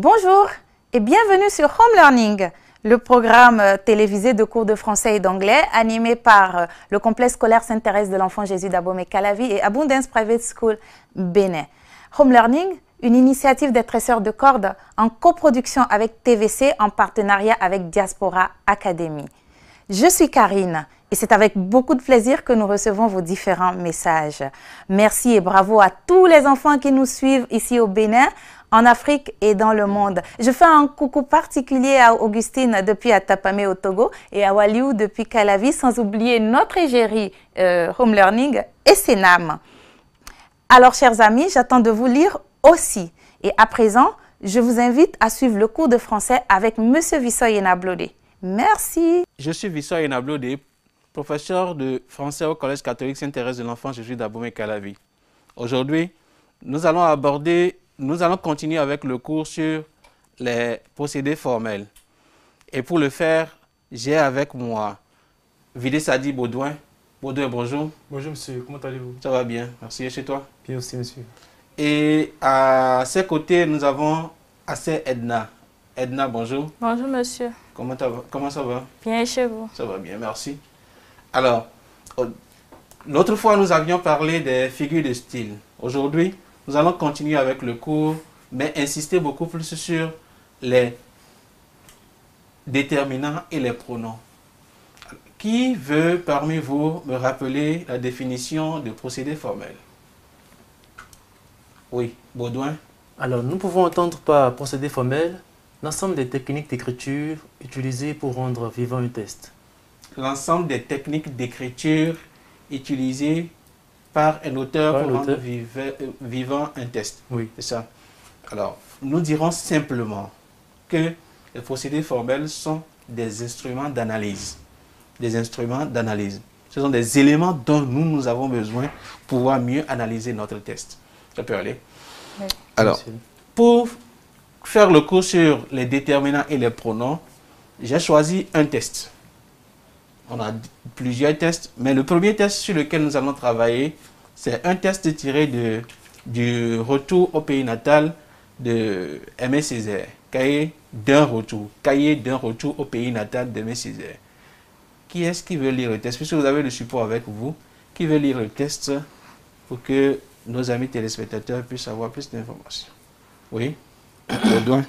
Bonjour et bienvenue sur Home Learning, le programme télévisé de cours de français et d'anglais animé par le complexe scolaire Sainte-Thérèse de l'Enfant Jésus d'Abomey-Calavi et Abundance Private School Bénin. Home Learning, une initiative des tresseurs de cordes en coproduction avec TVC en partenariat avec Diaspora Academy. Je suis Karine et c'est avec beaucoup de plaisir que nous recevons vos différents messages. Merci et bravo à tous les enfants qui nous suivent ici au Bénin, en Afrique et dans le monde. Je fais un coucou particulier à Augustine depuis Atapamé au Togo et à Waliou depuis Calavi, sans oublier notre égérie Home Learning et Sénam. Alors, chers amis, j'attends de vous lire aussi. Et à présent, je vous invite à suivre le cours de français avec M. Vissoy Enablode. Merci. Je suis Vissoy Enablode, professeur de français au Collège catholique Sainte-Thérèse de l'Enfant Jésus d'Abomey-Calavi. Aujourd'hui, nous allons continuer avec le cours sur les procédés formels. Et pour le faire, j'ai avec moi Vidé-Sadi Baudouin. Baudouin, bonjour. Bonjour monsieur, comment allez-vous? Ça va bien, merci. Et chez toi? Bien aussi monsieur. Et à ses côtés, nous avons Assé Edna. Edna, bonjour. Bonjour monsieur. Comment ça va? Bien et chez vous? Ça va bien, merci. Alors, l'autre fois, nous avions parlé des figures de style. Aujourd'hui, nous allons continuer avec le cours, mais insister beaucoup plus sur les déterminants et les pronoms. Qui veut parmi vous me rappeler la définition de procédé formel? Oui, Baudouin. Alors, nous pouvons entendre par procédé formel l'ensemble des techniques d'écriture utilisées pour rendre vivant un test. L'ensemble des techniques d'écriture utilisées par un auteur pour rendre vivant un test. Oui. C'est ça. Alors, nous dirons simplement que les procédés formels sont des instruments d'analyse. Des instruments d'analyse. Ce sont des éléments dont nous avons besoin pour pouvoir mieux analyser notre test. Ça peut aller? Oui. Alors, pour faire le cours sur les déterminants et les pronoms, j'ai choisi un test. On a plusieurs tests, mais le premier test sur lequel nous allons travailler, c'est un test tiré du retour au pays natal de Aimé Césaire. Cahier d'un retour au pays natal d'Aimé Césaire. Qui est-ce qui veut lire le test? Puisque vous avez le support avec vous, qui veut lire le test pour que nos amis téléspectateurs puissent avoir plus d'informations? Oui? Baudouin.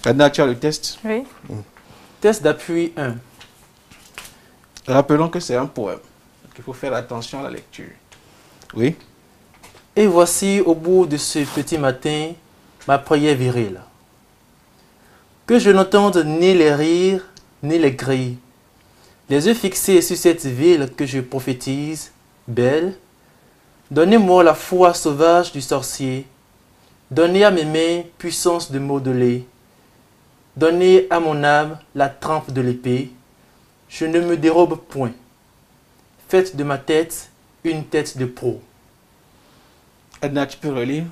Adna, tu as le test? Oui. Test d'appui 1. Rappelons que c'est un poème. Donc il faut faire attention à la lecture. Oui. Et voici au bout de ce petit matin ma prière virile. Que je n'entende ni les rires, ni les cris. Les yeux fixés sur cette ville que je prophétise, belle. Donnez-moi la foi sauvage du sorcier. Donnez à mes mains puissance de modeler. Donnez à mon âme la trempe de l'épée. Je ne me dérobe point. Faites de ma tête une tête de pro. Edna, tu peux relire?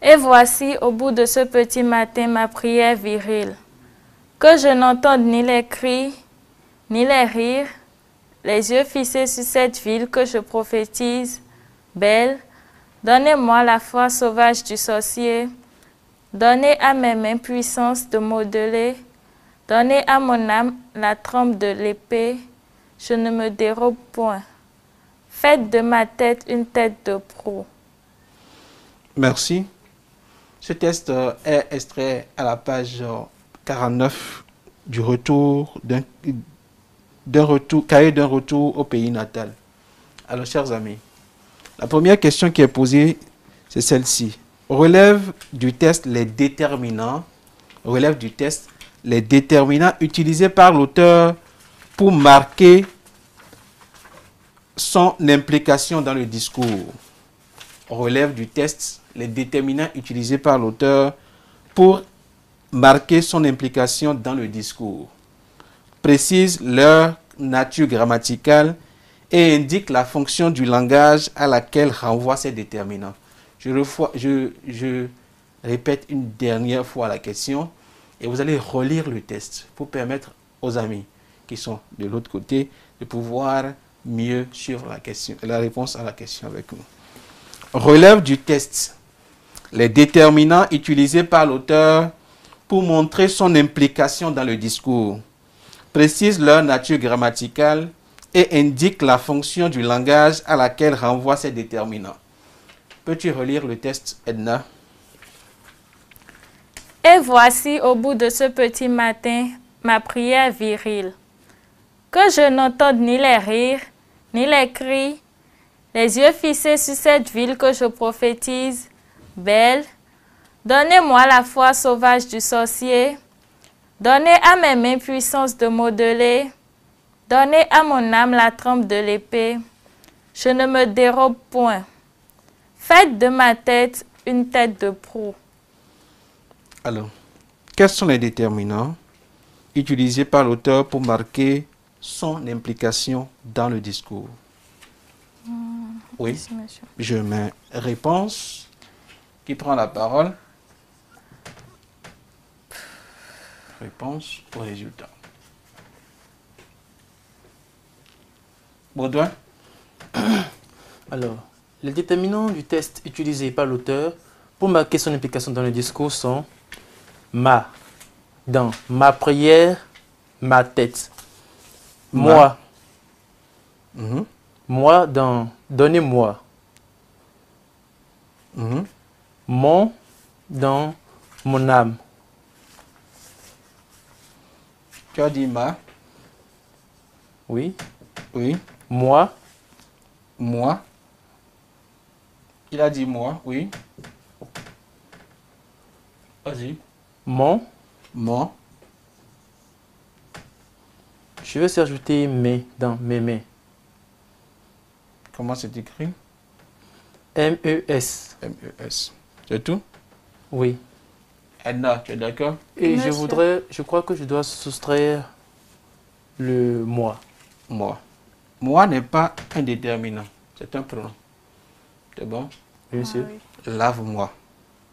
Et voici au bout de ce petit matin ma prière virile. Que je n'entende ni les cris, ni les rires, les yeux fixés sur cette ville que je prophétise, belle. Donnez-moi la foi sauvage du sorcier. Donnez à mes mains puissance de modeler. Donnez à mon âme la trempe de l'épée. Je ne me dérobe point. Faites de ma tête une tête de proue. Merci. Ce test est extrait à la page 49 du cahier d'un retour au pays natal. Alors, chers amis, la première question qui est posée, c'est celle-ci. Relève du test les déterminants. Relève du test les déterminants utilisés par l'auteur pour marquer son implication dans le discours. Relève du test les déterminants utilisés par l'auteur pour marquer son implication dans le discours. Précise leur nature grammaticale et indique la fonction du langage à laquelle renvoient ces déterminants. Je répète une dernière fois la question et vous allez relire le test pour permettre aux amis qui sont de l'autre côté de pouvoir mieux suivre la réponse à la question avec nous. Relève du test Les déterminants utilisés par l'auteur pour montrer son implication dans le discours précisent leur nature grammaticale et indiquent la fonction du langage à laquelle renvoient ces déterminants. Peux-tu relire le texte, Edna? Et voici au bout de ce petit matin ma prière virile. Que je n'entende ni les rires, ni les cris, les yeux fixés sur cette ville que je prophétise, belle. Donnez-moi la foi sauvage du sorcier. Donnez à mes mains puissance de modeler. Donnez à mon âme la trempe de l'épée. Je ne me dérobe point. Faites de ma tête une tête de proue. Alors, quels sont les déterminants utilisés par l'auteur pour marquer son implication dans le discours? Oui, Merci, monsieur. je mets réponse. Qui prend la parole? Réponse au résultat. Baudouin? Alors, les déterminants du test utilisés par l'auteur pour marquer son implication dans le discours sont ma, dans ma prière, ma tête. Moi, Mhm, moi dans donnez-moi. mhm. Mon dans mon âme. Tu as dit ma? Oui. Oui. Moi, Moi? Il a dit moi, oui. Vas-y. mon. Moi? Je vais aussi ajouter mes dans mes mains. Comment c'est écrit? M-E-S. M-E-S. C'est tout? Oui. Edna, tu es d'accord? Et Monsieur. je crois que je dois soustraire le moi. Moi. Moi n'est pas un déterminant. C'est un pronom. C'est bon? Oui, monsieur. Ah oui. Lave-moi.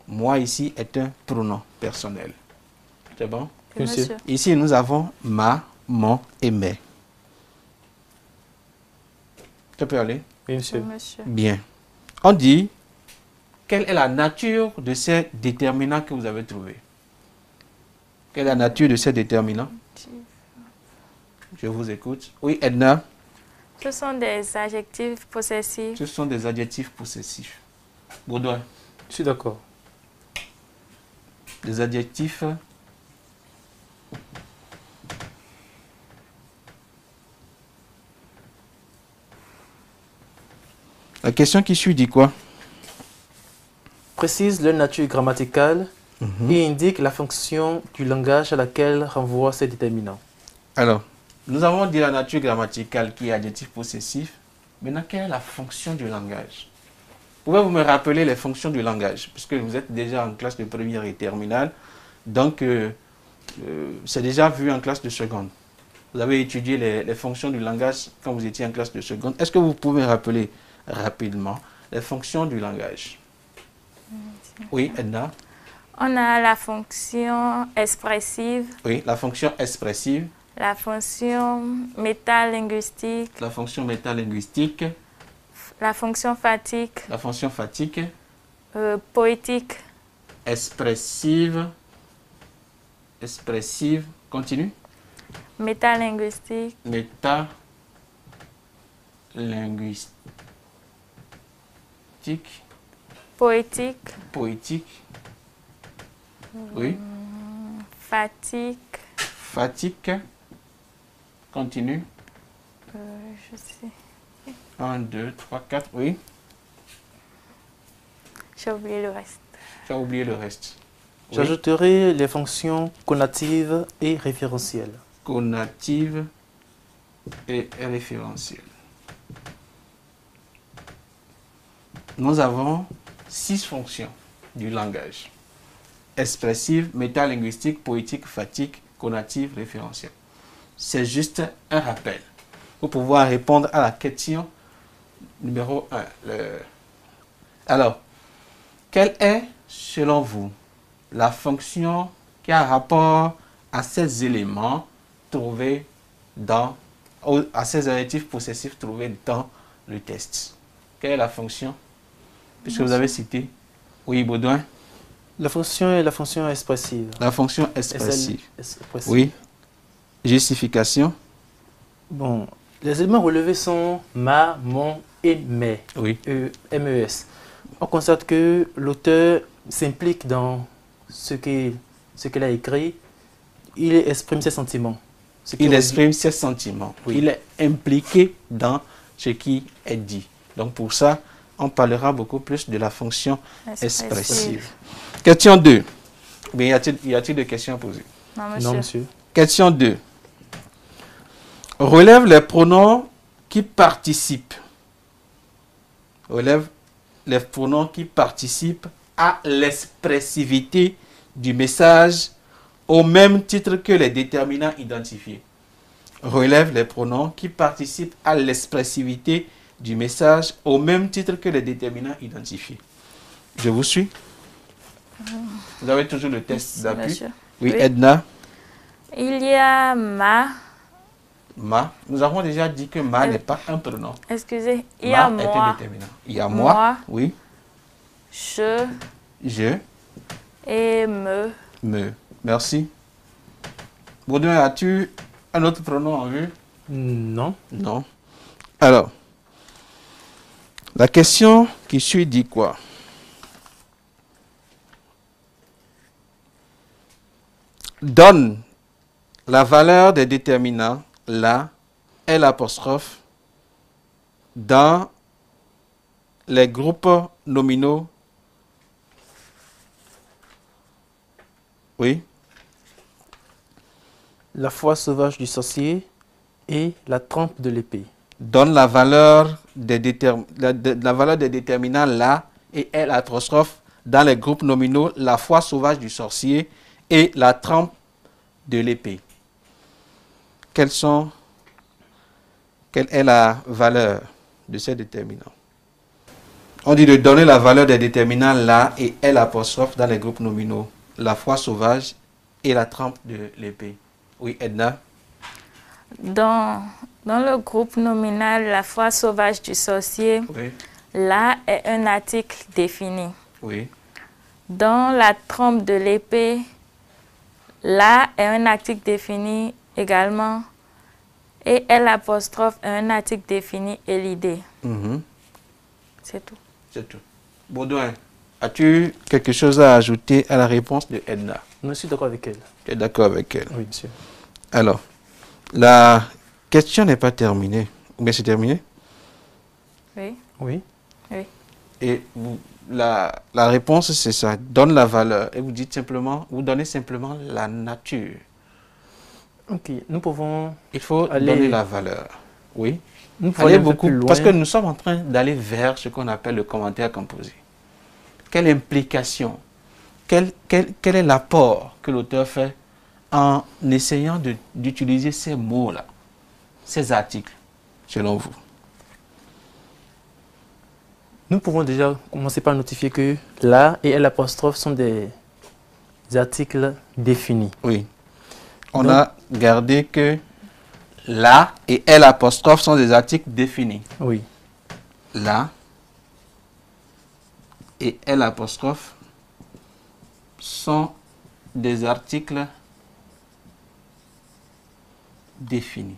Moi ici est un pronom personnel. C'est bon? Et Monsieur. monsieur. Ici, nous avons ma, mon et mes. Tu peux aller? Oui, Et monsieur. monsieur. Bien. On dit, quelle est la nature de ces déterminants que vous avez trouvés? Quelle est la nature de ces déterminants? Je vous écoute. Oui, Edna, Ce sont des adjectifs possessifs. ce sont des adjectifs possessifs. Baudouin, Je suis d'accord. des adjectifs La question qui suit dit quoi? Précise leur nature grammaticale et indique la fonction du langage à laquelle renvoient ces déterminants. Alors, nous avons dit la nature grammaticale qui est adjectif possessif. Maintenant, quelle est la fonction du langage? Pouvez-vous me rappeler les fonctions du langage? Puisque vous êtes déjà en classe de première et terminale, donc c'est déjà vu en classe de seconde. Vous avez étudié les fonctions du langage quand vous étiez en classe de seconde. Est-ce que vous pouvez rappeler rapidement les fonctions du langage? Oui, Edna? On a la fonction expressive, Oui, la fonction expressive, la fonction métalinguistique, la fonction métalinguistique, la fonction fatigue, la fonction fatigue, poétique, expressive, continue, métalinguistique, métalinguistique, poétique, poétique, oui, fatigue, fatigue, continue, je sais, 1, 2, 3, 4, oui, j'ai oublié le reste. tu as oublié le reste. Oui. J'ajouterai les fonctions connatives et référentielles. Connative et référentielle. Nous avons 6 fonctions du langage. Expressive, métalinguistique, poétique, fatigue, connative, référentielle. C'est juste un rappel pour pouvoir répondre à la question numéro 1. Alors, quelle est, selon vous, la fonction qui a rapport à ces éléments trouvés à ces adjectifs possessifs trouvés dans le test? Quelle est la fonction? Puisque vous avez cité Oui, Baudouin. La fonction est la fonction expressive. La fonction expressive. Expressive. Oui. Justification. Bon, les éléments relevés sont ma, mon et mes. Oui. MES. On constate que l'auteur s'implique dans ce qu'il a écrit. Il exprime ses sentiments. Il exprime ses sentiments. Oui. Il est impliqué dans ce qui est dit. Donc pour ça, on parlera beaucoup plus de la fonction expressive. Question 2. Mais y a-t-il des questions à poser? Non, monsieur. Non, monsieur. Question 2. Relève les pronoms qui participent. Relève les pronoms qui participent à l'expressivité du message au même titre que les déterminants identifiés. Relève les pronoms qui participent à l'expressivité du message au même titre que les déterminants identifiés. Je vous suis? Vous avez toujours le test d'appui? Oui, Edna. Il y a ma. Ma. Nous avons déjà dit que ma n'est pas un pronom. Excusez, il y a Ma est un moi. déterminant. Il y a moi. Oui. Je. Et me. Merci. Baudouin, as-tu un autre pronom en vue? Non. Non. Alors, la question qui suit dit quoi? Donne la valeur des déterminants, la, L', dans les groupes nominaux. Oui. La foi sauvage du sorcier et la trempe de l'épée. Donne la valeur des déterminants la et L' dans les groupes nominaux, la foi sauvage du sorcier et la trempe de l'épée. Quelle est la valeur de ces déterminants? On dit de donner la valeur des déterminants la et L' dans les groupes nominaux, la foi sauvage et la trempe de l'épée. Oui, Edna? Dans le groupe nominal, la foi sauvage du sorcier, Oui. là est un article défini. Oui. Dans la trempe de l'épée, là est un article défini également. Et L' est un article défini et l'idée. C'est tout. C'est tout. Baudouin, as-tu quelque chose à ajouter à la réponse de Edna? Je suis d'accord avec elle. Tu es d'accord avec elle? Oui, monsieur. Alors, la question n'est pas terminée. Mais c'est terminé? Oui. Oui. Oui. Et la réponse, c'est ça. Donne la valeur. Et vous dites simplement, vous donnez simplement la nature. Ok, nous pouvons... Il faut donner la valeur. Oui. Nous pouvons aller beaucoup, plus loin. parce que nous sommes en train d'aller vers ce qu'on appelle le commentaire composé. Quelle implication, quel est l'apport que l'auteur fait en essayant d'utiliser ces mots-là, ces articles, selon vous? Nous pouvons déjà commencer par notifier que la et L' sont des articles définis. Oui. On a gardé que la et L' sont des articles définis. Oui. La et L' sont des articles définis.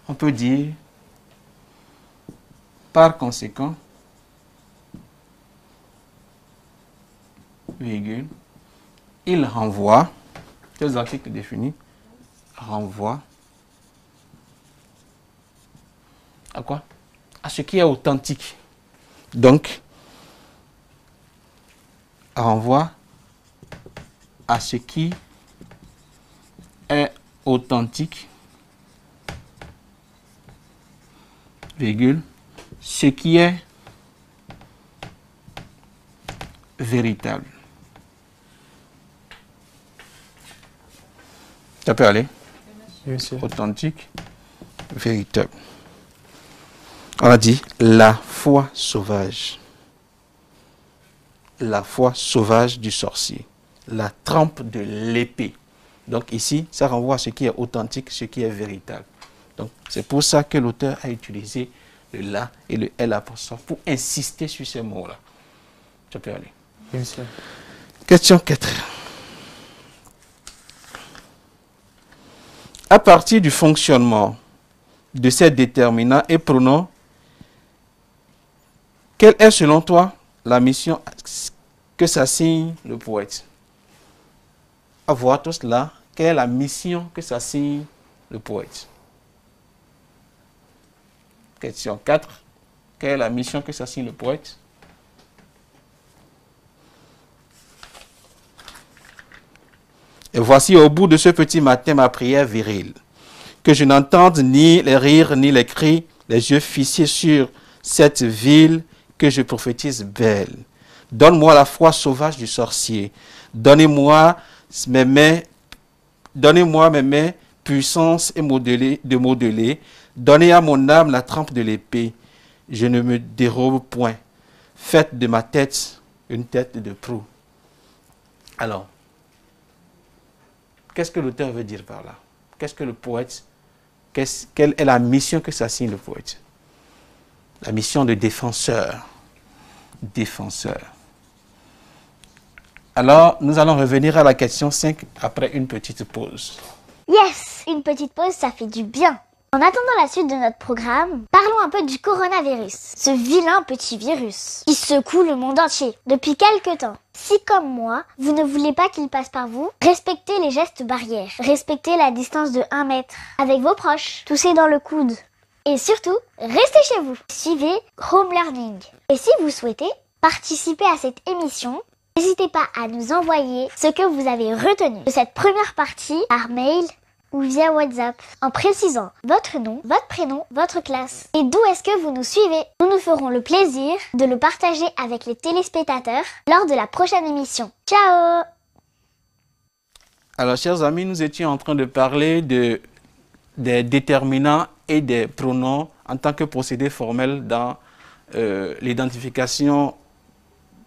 On peut dire, par conséquent, virgule, il renvoie, ces articles définis, renvoie à quoi? À ce qui est authentique. Donc, renvoie à ce qui est authentique, virgule, ce qui est véritable. Ça peut aller? Oui, monsieur. Authentique, véritable. On a dit la foi sauvage. La foi sauvage du sorcier. La trempe de l'épée. Donc ici, ça renvoie à ce qui est authentique, ce qui est véritable. Donc c'est pour ça que l'auteur a utilisé le la et le L apostrophe pour insister sur ces mots-là. Tu peux aller. Oui, monsieur. Question 4. À partir du fonctionnement de ces déterminants et pronoms, quelle est selon toi la mission que s'assigne le poète? À voir tout cela, quelle est la mission que s'assigne le poète? Question 4. Quelle est la mission que s'assigne le poète? Et voici au bout de ce petit matin ma prière virile, que je n'entende ni les rires ni les cris, les yeux fixés sur cette ville que je prophétise belle. Donne-moi la foi sauvage du sorcier. Donnez-moi mes mains, puissance et de modeler. Donnez à mon âme la trempe de l'épée. Je ne me dérobe point. Faites de ma tête une tête de proue. Alors, qu'est-ce que l'auteur veut dire par là? Qu'est-ce que le poète, quelle est la mission que s'assigne le poète? La mission de défenseur. Défenseur. Alors, nous allons revenir à la question 5 après une petite pause. Yes! Une petite pause, ça fait du bien. En attendant la suite de notre programme, parlons un peu du coronavirus. Ce vilain petit virus qui secoue le monde entier depuis quelque temps. Si comme moi, vous ne voulez pas qu'il passe par vous, respectez les gestes barrières. Respectez la distance de 1 mètre avec vos proches. Toussez dans le coude. Et surtout, restez chez vous. Suivez Home Learning. Et si vous souhaitez participer à cette émission, n'hésitez pas à nous envoyer ce que vous avez retenu de cette première partie par mail ou via WhatsApp en précisant votre nom, votre prénom, votre classe et d'où est-ce que vous nous suivez. Nous nous ferons le plaisir de le partager avec les téléspectateurs lors de la prochaine émission. Ciao! Alors, chers amis, nous étions en train de parler des déterminants et des pronoms en tant que procédé formel dans l'identification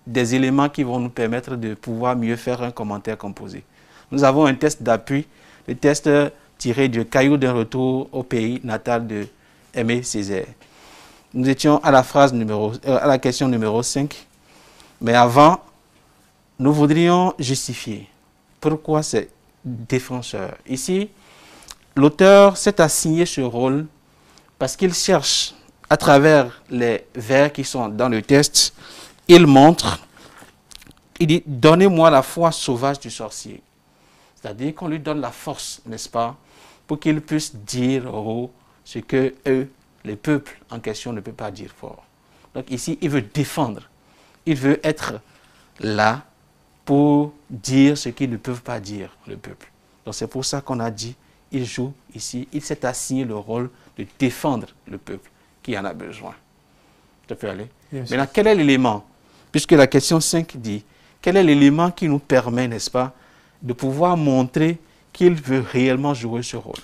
des éléments qui vont nous permettre de pouvoir mieux faire un commentaire composé. Nous avons un test d'appui, le test tiré du cahier d'un retour au pays natal de Aimé Césaire. Nous étions à la question numéro 5, mais avant, nous voudrions justifier pourquoi c'est défenseur. Ici, l'auteur s'est assigné ce rôle parce qu'il cherche, à travers les vers qui sont dans le test, il montre, il dit, donnez-moi la foi sauvage du sorcier. C'est-à-dire qu'on lui donne la force, n'est-ce pas, pour qu'il puisse dire ce que eux, les peuples en question, ne peuvent pas dire fort. Donc ici, il veut défendre. Il veut être là pour dire ce qu'ils ne peuvent pas dire, le peuple. Donc c'est pour ça qu'on a dit, il joue ici, il s'est assigné le rôle de défendre le peuple qui en a besoin. Ça peut aller. Yes. Maintenant, quel est l'élément? Puisque la question 5 dit, quel est l'élément qui nous permet, n'est-ce pas, de pouvoir montrer qu'il veut réellement jouer ce rôle?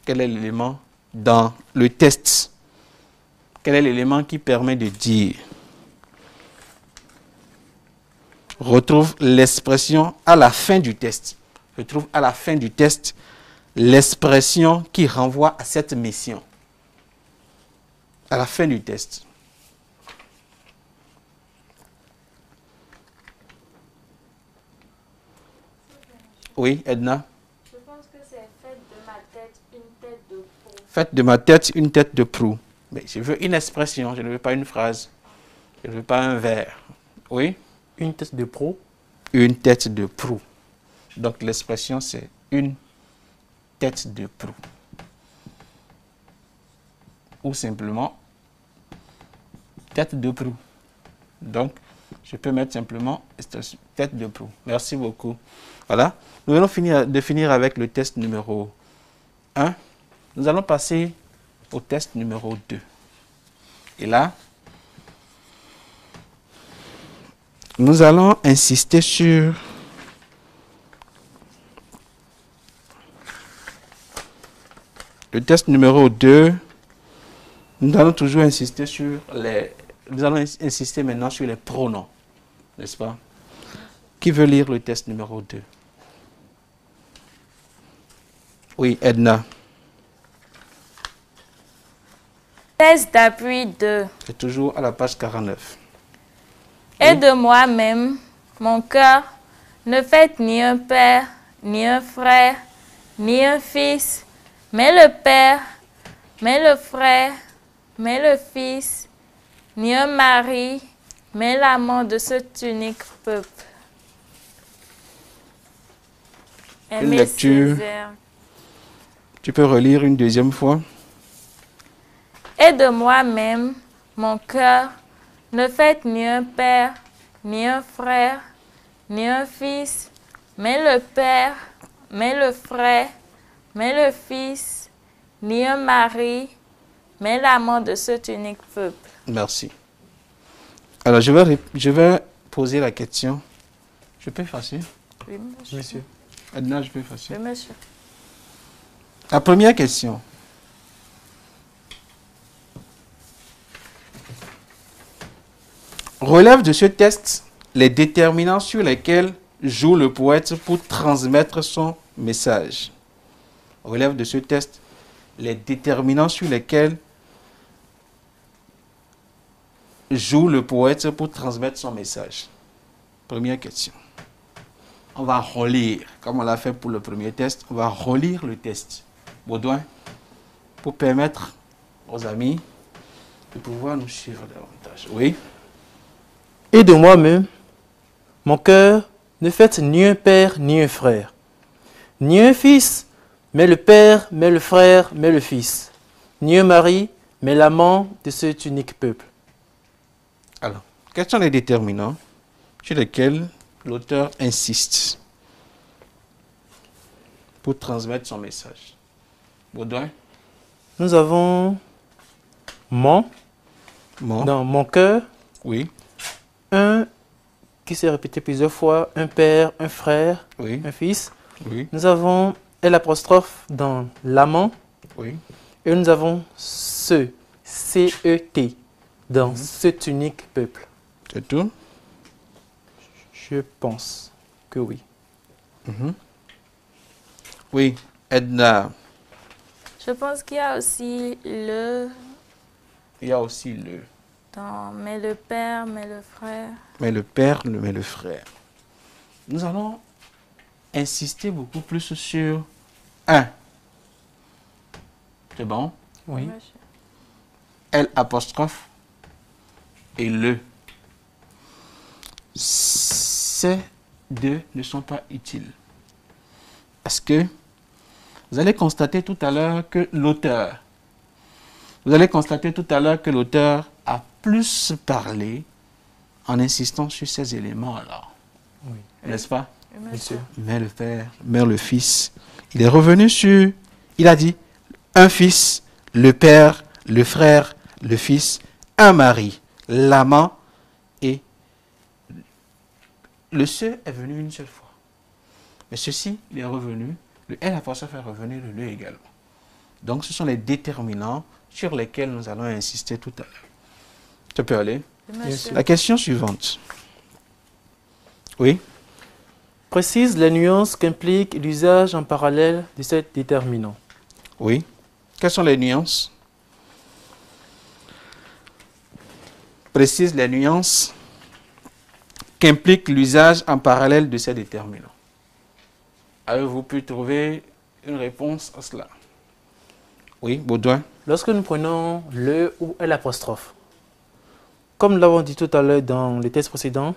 Quel est l'élément dans le test? Quel est l'élément qui permet de dire? Retrouve l'expression à la fin du test. Retrouve à la fin du test l'expression qui renvoie à cette mission. À la fin du test. Oui, Edna? Je pense que c'est faites de ma tête une tête de proue. Faites de ma tête une tête de proue. Mais je veux une expression, je ne veux pas une phrase. Je ne veux pas un vers. Oui? Une tête de proue? Une tête de proue. Donc l'expression c'est une tête de proue. Ou simplement tête de proue. Donc, je peux mettre simplement tête de proue. Merci beaucoup. Voilà. Nous allons finir avec le test numéro 1. Nous allons passer au test numéro 2. Et là, nous allons insister sur le test numéro 2. Nous allons toujours insister sur nous allons insister maintenant sur les pronoms, n'est-ce pas? Qui veut lire le test numéro 2? Oui, Edna. Test d'appui 2. C'est toujours à la page 49. Et de moi-même, mon cœur ne fait ni un père, ni un frère, ni un fils, mais le père, mais le frère, mais le fils, ni un mari, mais l'amant de cet unique peuple. Aimer lecture. ses airs. Tu peux relire une deuxième fois. Et de moi-même, mon cœur ne fait ni un père, ni un frère, ni un fils, mais le père, mais le frère, mais le fils, ni un mari, mais l'amant de cet unique peuple. Merci. Alors, je vais poser la question. Je peux effacer? Oui, monsieur. Monsieur. Edna, je peux effacer. Oui, monsieur. La première question. Relève de ce test les déterminants sur lesquels joue le poète pour transmettre son message. Relève de ce test les déterminants sur lesquels joue le poète pour transmettre son message. Première question. On va relire, comme on l'a fait pour le premier test, on va relire le test. Baudouin, pour permettre aux amis de pouvoir nous suivre davantage. Oui? Et de moi-même, mon cœur ne fait ni un père, ni un frère, ni un fils, mais le père, mais le frère, mais le fils, ni un mari, mais l'amant de cet unique peuple. Alors, quels sont les déterminants sur lesquels l'auteur insiste pour transmettre son message? Baudouin? Nous avons dans mon cœur, Oui, un qui s'est répété plusieurs fois, un père, un frère, oui, un fils. oui, Nous avons l'apostrophe dans l'amant oui. et nous avons ce, C-E-T, dans cet unique peuple. C'est tout? Je pense que oui. Oui, Edna. Je pense qu'il y a aussi le Il y a aussi le. dans mais le père, mais le frère. Mais le père, mais le frère. Nous allons insister beaucoup plus sur un. C'est bon? Oui. Monsieur. L apostrophe et le. Ces deux ne sont pas utiles. Parce que vous allez constater tout à l'heure que l'auteur, a plus parlé en insistant sur ces éléments-là. Oui. N'est-ce pas? Oui, Monsieur. Mère le Père, Mère le Fils. Il est revenu sur, il a dit, un fils, le Père, le frère, le Fils, un mari, l'amant, et le se est venu une seule fois. Mais ceci, il est revenu, le L apostrophe est revenu, le également. Donc ce sont les déterminants sur lesquels nous allons insister tout à l'heure. Tu peux aller? Oui, monsieur. La question suivante. Oui? Précise les nuances qu'implique l'usage en parallèle de cet déterminant. Oui. Quelles sont les nuances? Précise les nuances qu'implique l'usage en parallèle de ces déterminants. Avez-vous pu trouver une réponse à cela? Oui, Baudouin. Lorsque nous prenons le ou l'apostrophe, comme nous l'avons dit tout à l'heure dans les tests précédents,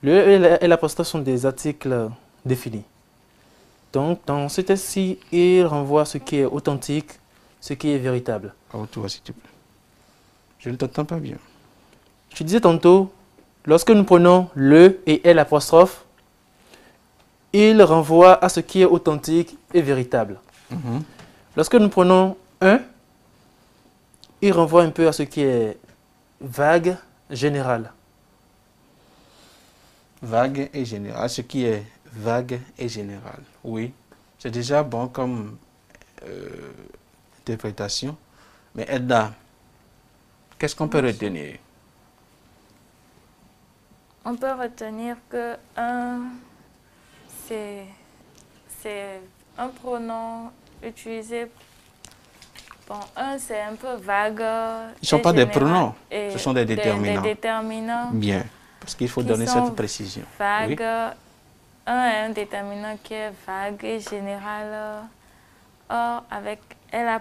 le et l'apostrophe sont des articles définis. Donc, dans ce test-ci, il renvoie à ce qui est authentique, ce qui est véritable. Toi, s'il te plaît. Je ne t'entends pas bien. Je disais tantôt, lorsque nous prenons le et l'apostrophe, il renvoie à ce qui est authentique et véritable. Lorsque nous prenons un, il renvoie un peu à ce qui est vague, général. Vague et général. Ce qui est vague et général. Oui. C'est déjà bon comme interprétation. Mais Edna, qu'est-ce qu'on peut retenir? On peut retenir que un, c'est un pronom utilisé Bon, un, c'est un peu vague. Ils ne sont pas des pronoms, ce sont des déterminants. Des déterminants. Bien, parce qu'il faut donner cette précision. Vague. Oui. Un est un déterminant qui est vague et général. Or, avec L',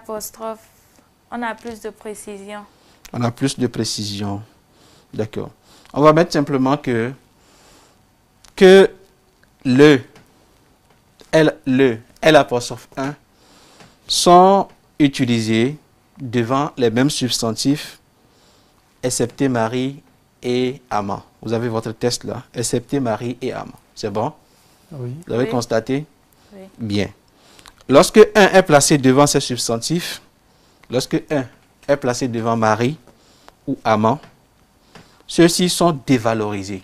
on a plus de précision. On a plus de précision. D'accord. On va mettre simplement que le L'1 sont utilisés devant les mêmes substantifs, excepté Marie et amant. Vous avez votre test là, excepté Marie et amant. C'est bon? Oui. Vous avez Oui. constaté? Oui. Bien. Lorsque un est placé devant ces substantifs, lorsque un est placé devant Marie ou amant, ceux-ci sont dévalorisés.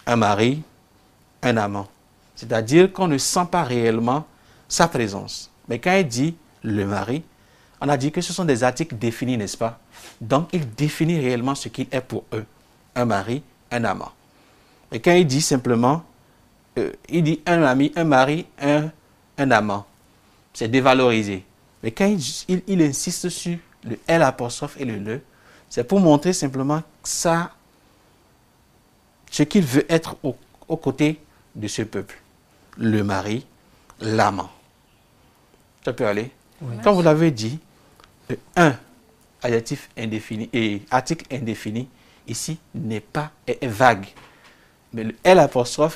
Un mari, un amant. C'est-à-dire qu'on ne sent pas réellement sa présence. Mais quand il dit le mari, on a dit que ce sont des articles définis, n'est-ce pas? Donc, il définit réellement ce qu'il est pour eux. Un mari, un amant. Et quand il dit simplement, il dit un ami, un mari, un amant, c'est dévalorisé. Mais quand il insiste sur le L' et le, c'est pour montrer simplement ça, ce qu'il veut être aux côtés de ce peuple. Le mari, l'amant. Ça peut aller? Oui. Comme vous l'avez dit, un adjectif indéfini et article indéfini, ici, est vague. Mais le L'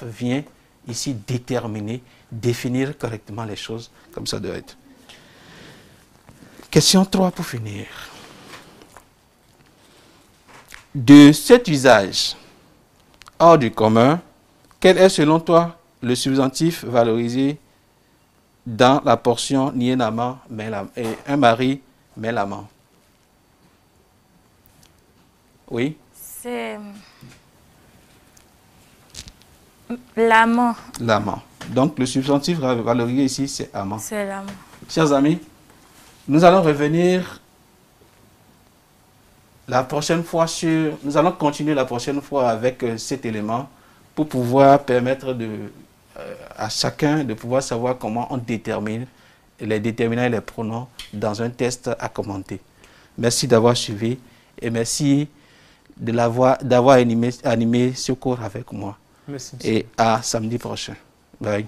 vient ici déterminer, définir correctement les choses comme ça doit être. Question 3 pour finir. De cet usage hors du commun, quel est selon toi le substantif valorisé dans la portion ni un amant, mais un mari, mais l'amant? Oui? C'est l'amant. L'amant. Donc le substantif valorisé ici, c'est amant. C'est l'amant. Chers amis, nous allons revenir la prochaine fois nous allons continuer la prochaine fois avec cet élément pour pouvoir permettre à chacun de pouvoir savoir comment on détermine les déterminants et les pronoms dans un test à commenter. Merci d'avoir suivi et merci d'avoir animé ce cours avec moi. Merci. Et à samedi prochain. Bye.